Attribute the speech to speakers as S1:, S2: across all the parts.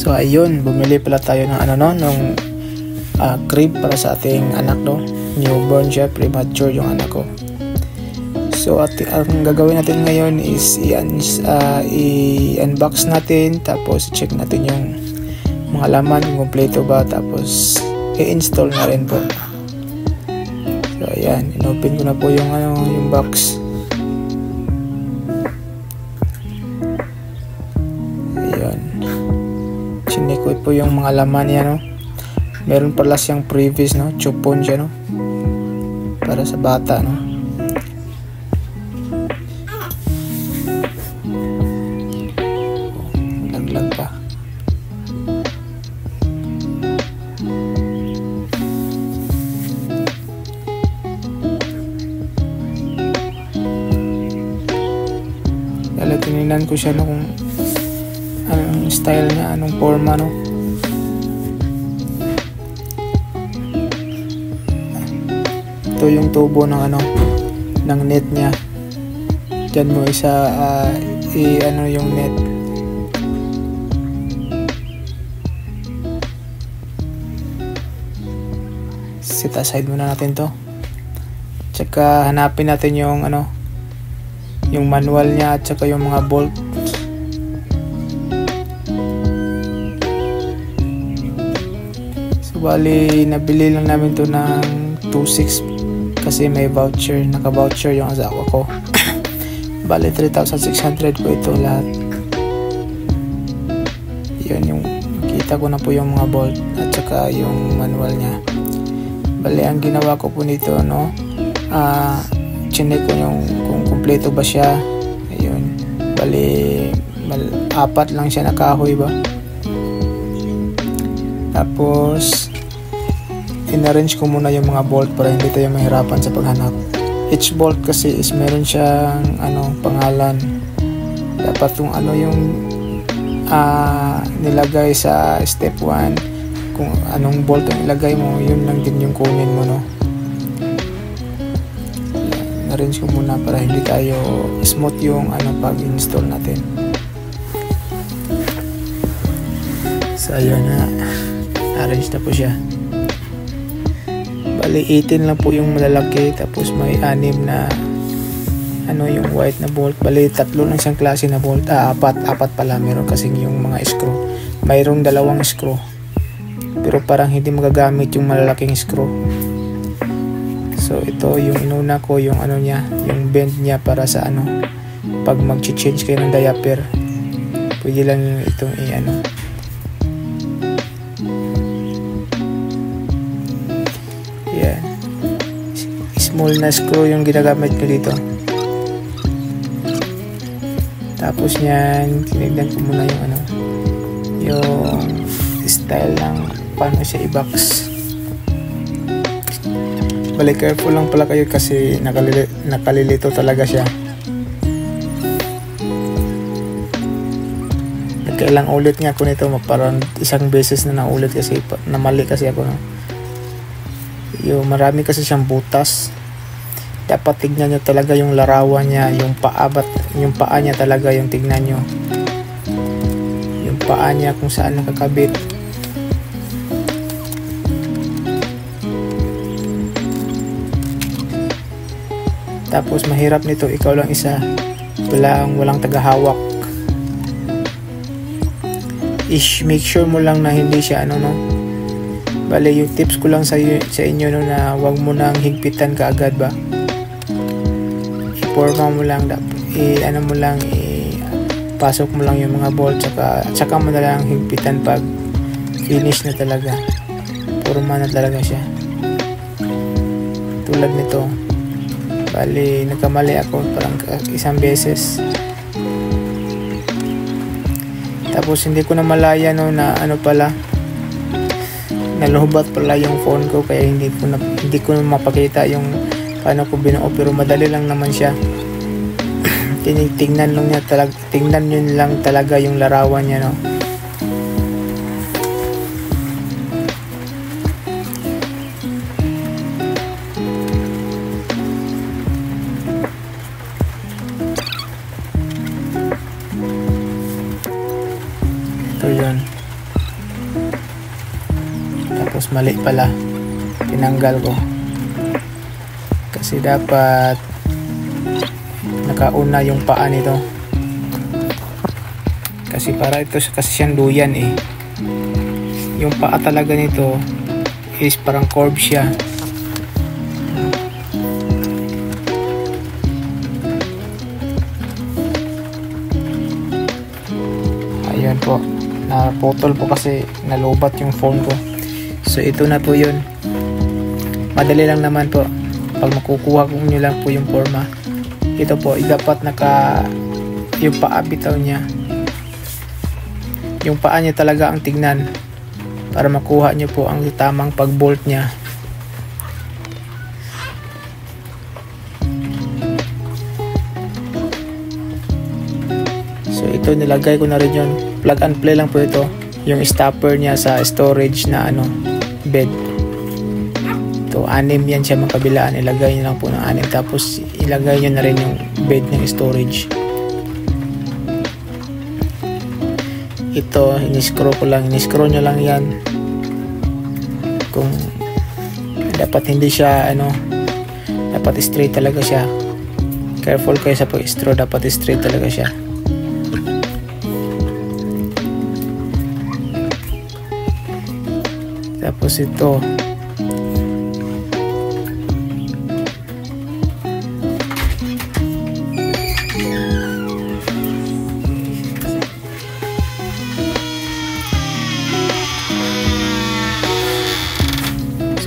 S1: So ayun, bumili pala tayo ng ano no, nung crib para sa ating anak no. Newborn siya, premature yung anak ko. So ang gagawin natin ngayon is i-unbox natin, tapos check natin yung mga laman kung kompleto ba, tapos i-install na rin po. So ayan, inopen ko na po yung yung box. Ayan, chinek ko po yung mga laman niya no. Meron pala siyang previous no, chupon siya no, para sa bata no. Laglag pa. Dahil tininan ko siya no, kung anong style niya, anong forma no. Ito yung tubo ng ng net niya. Diyan mo isa yung net. Set aside muna natin to. Tsaka hanapin natin yung yung manual niya at tsaka yung mga bolt. So bali nabili lang namin to ng 2,600 kasi may voucher, naka-voucher yung asawa ko. Bali 3,600 po ito lahat. Yun yung kita ko na po yung mga bolt at saka yung manual niya. Bali ang ginawa ko po nito no, chinek ko yung kung kompleto ba siya. Ayun, bali 4 lang siya na kahoy ba. Tapos in-arrange ko muna yung mga bolt para hindi tayo mahirapan sa paghanap. Each bolt kasi is meron siyang pangalan. Dapat yung yung nilagay sa step 1, kung anong bolt ang ilagay mo, yun lang din yung kunin mo no. In-arrange ko muna para hindi tayo smooth yung pag-install natin. So ayun na, arrange na po siya. Bali 18 lang po yung malalaki, tapos may 6 na yung white na bolt. Bali 3 lang siyang klase na bolt. 4 pala, meron kasing yung mga screw. Mayroong 2 screw, pero parang hindi magagamit yung malalaking screw. So ito yung inuna ko, yung niya, yung bend niya para sa pag mag-change kayo ng diaper, pwede lang itong yan, small na screw yung ginagamit ko dito. Tapos yan, tinignan ko muna yung style ng paano siya i-box. Bali careful lang pala kayo kasi nakalilito talaga siya. Nagkailang ulit nga ako nito, parang isang beses na naulit kasi namali kasi ako no. Yung marami kasi siyang butas. Dapat tignan nyo talaga yung larawan niya, yung paa niya talaga yung tignan nyo. Yung paa niya kung saan nakakabit. Tapos mahirap nito, ikaw lang isa, walang tagahawak. Make sure mo lang na hindi siya bali yung tips ko lang sa inyo no, na wag mo nang higpitan kaagad ba. I-forma mo lang, pasok mo lang yung mga bolt, tsaka mo na lang higpitan pag finish na talaga, forma na talaga siya. Tulad nito, bali nagkamali ako parang isang beses, tapos hindi ko na malaya no, na pala nalubat pala yung phone ko, kaya hindi ko na mapakita yung paano ko binuo, pero madali lang naman siya. Tingnan nyo lang talaga yung larawan niya no. Ito yan. tapos mali pala, tinanggal ko kasi dapat nakauna yung paa nito kasi para ito kasi siyang duyan eh. Yung paa talaga nito is parang curve siya. Ayan po, naputol po kasi nalubat yung phone ko. So ito na po yun, madali lang naman po. Pag makukuha ko nyo lang po yung forma, ito po, dapat yung paa bitaw niya, yung paa niya talaga ang tignan para makuha nyo po ang tamang pag-bolt niya. So ito, nilagay ko na rin yun, plug and play lang po ito, yung stopper niya sa storage na bed. Ito, 6 yan siya magkabilaan, ilagay nyo lang po ng 6, tapos ilagay nyo na rin yung bed ng storage. Ito, in-screw ko lang, in-screw nyo lang yan kung dapat hindi siya dapat straight talaga siya. Careful kayo sa pag-screw, dapat straight talaga siya. Tapos ito,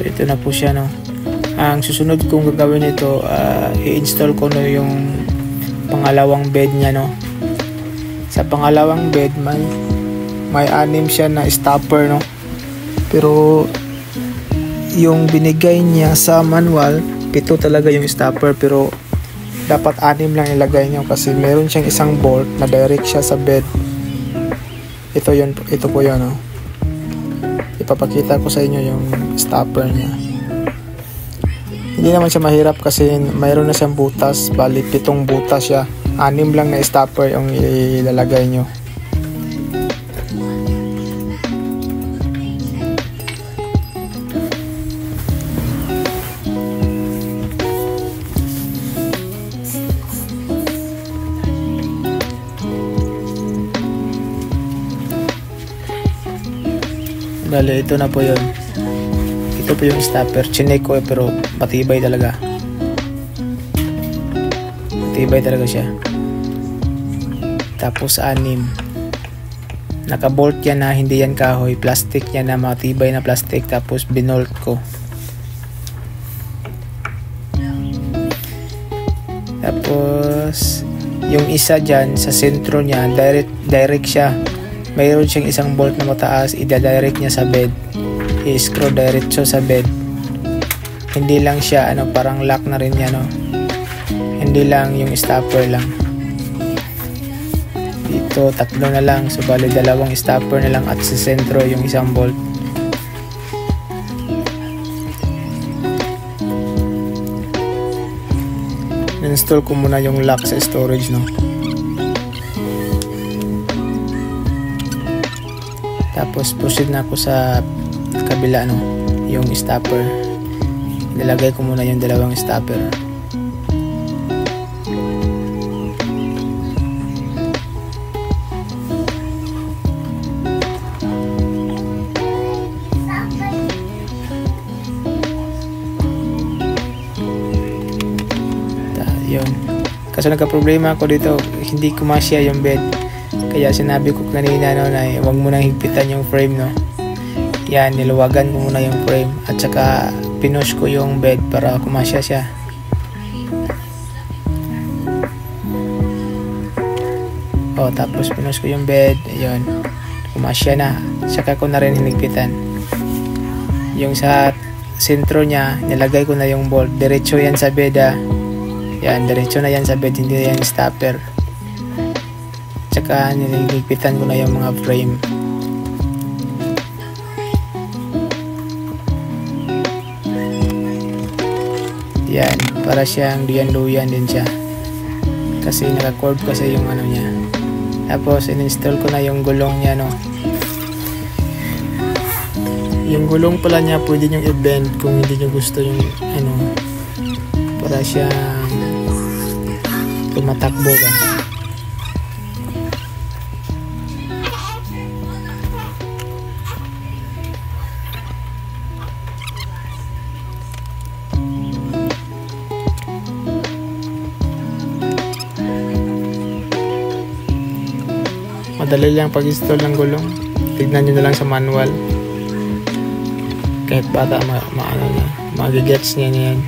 S1: ito na po siya, ang susunod kong gagawin ito, i-install ko yung pangalawang bed niya, sa pangalawang bed may 6 siya na stopper, pero yung binigay niya sa manual 7 talaga yung stopper, pero dapat 6 lang ilagay niyo kasi meron siyang isang bolt na direct siya sa bed. Ito po yun, ipapakita ko sa inyo yung stopper niya. Hindi naman siya mahirap kasi mayroon na siyang butas, bali 7 butas siya, 6 lang na stopper yung ilalagay nyo. Bale, ito na po yun. Ito po yung stopper. Chinek ko pero matibay talaga. Matibay talaga siya. Tapos 6. Nakabolt yan na hindi yan kahoy. Plastic yan na matibay na plastic. Tapos binolt ko. Tapos yung isa dyan sa sentro niya, direct siya. Mayroon siyang isang bolt na mataas, ida-direct niya sa bed, i-screw diretso sa bed. Hindi lang siya parang lock na rin yan, hindi lang yung stopper lang. Dito 3 na lang, so bali 2 stopper na lang at sa sentro yung isang bolt. Install ko muna yung lock sa storage, Tapos proceed na ako sa kabila, yung stopper. Nilagay ko muna yung 2 stopper. Yun. Kaso nagka-problema ako dito, hindi kumasya yung bed. Kaya sinabi ko kanina na huwag mo nang higpitan yung frame, Yan, niluwagan ko muna yung frame at saka pinush ko yung bed para kumasya siya. Tapos pinush ko yung bed, ayun, kumasya na. Saka ko na rin hinigpitan. Yung sa sentro niya, nilagay ko na yung bolt. Diretso yan sa bed, Yan, diretso na yan sa bed, hindi na yan stopper. Tsaka niligpitan ko na yung mga frame. Yan, para siyang duyan-duyan din siya. Kasi naka-curve kasi yung niya. Tapos in-install ko na yung gulong niya, Yung gulong pala niya pwede nyo i-bend kung hindi nyo gusto yung para siya tumatakbo ba. Madali lang pag-install ng gulong. Tignan nyo na lang sa manual. Kahit bata magigets niya yan.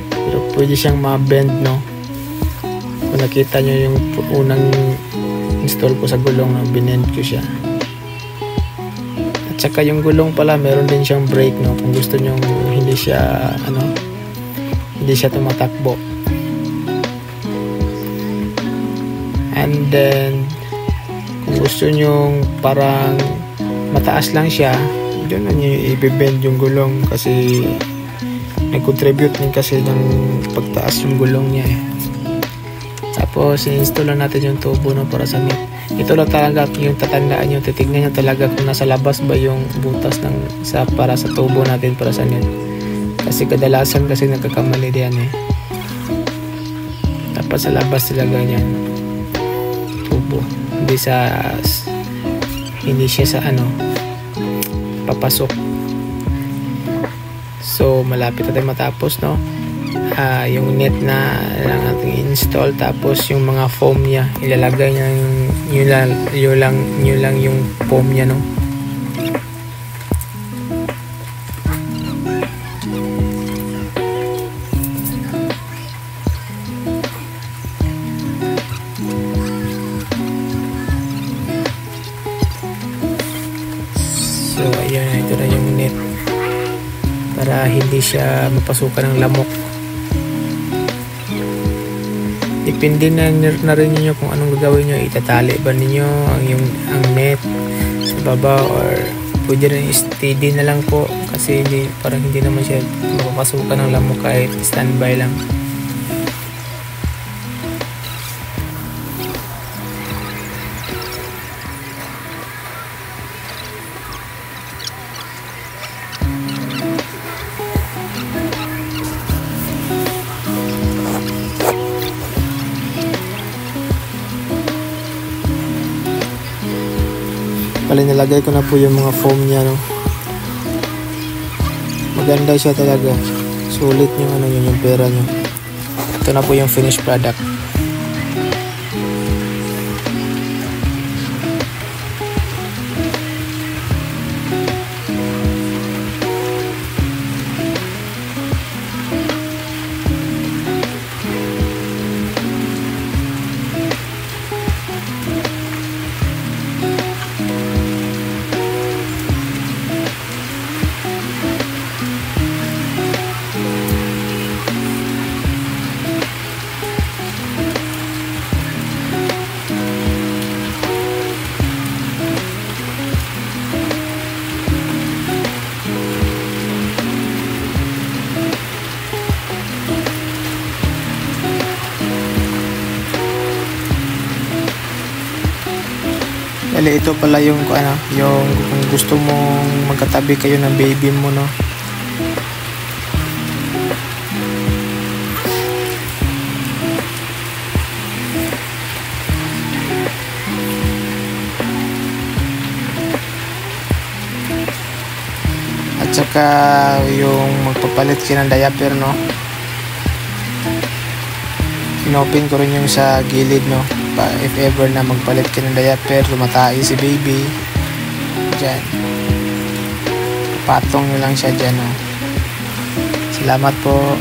S1: Pero pwede siyang ma-bend, no? Kung nakita nyo yung unang install ko sa gulong, no? Binend ko siya. At saka yung gulong pala meron din siyang brake, no? Kung gusto nyo hindi siya tumatakbo. And then kung gusto nyo parang mataas lang siya, doon na nyo i-bend yung gulong kasi nag-contribute din kasi ng pagtaas yung gulong niya eh. Tapos i-install lang natin yung tubo, no, para sa net. Ito lang talaga yung tatandaan nyo, titignan nyo talaga kung nasa labas ba yung butas para sa tubo natin para sa net. Kasi kadalasan kasi nagkakamali diyan eh. Dapat sa labas talaga yan tubo, hindi siya sa papasok. So malapit na tayo matapos, no? Yung net na lang natin install, tapos yung mga foam niya ilalagay niya yun lang yung foam niya, no? So ayan, ito na yung net para hindi siya mapasukan ng lamok. Depende na rin ninyo kung anong gagawin nyo. Itatali ba ninyo ang net sa baba, or pwede rin steady na lang po kasi parang hindi naman siya mapapasukan ng lamok kahit standby lang. Bali, nilagay ko na po yung mga foam niya, no? Maganda siya talaga. Sulit yung pera nyo. Ito na po yung finished product. Bali, ito pala yung kung gusto mong magkatabi kayo ng baby mo, no? At saka yung magpapalit kayo ng diaper, no? Inopen ko rin yung sa gilid, no? If ever na magpalit ka ng diaper, lumatay si baby dyan, patong nyo lang siya dyan, no? Salamat po.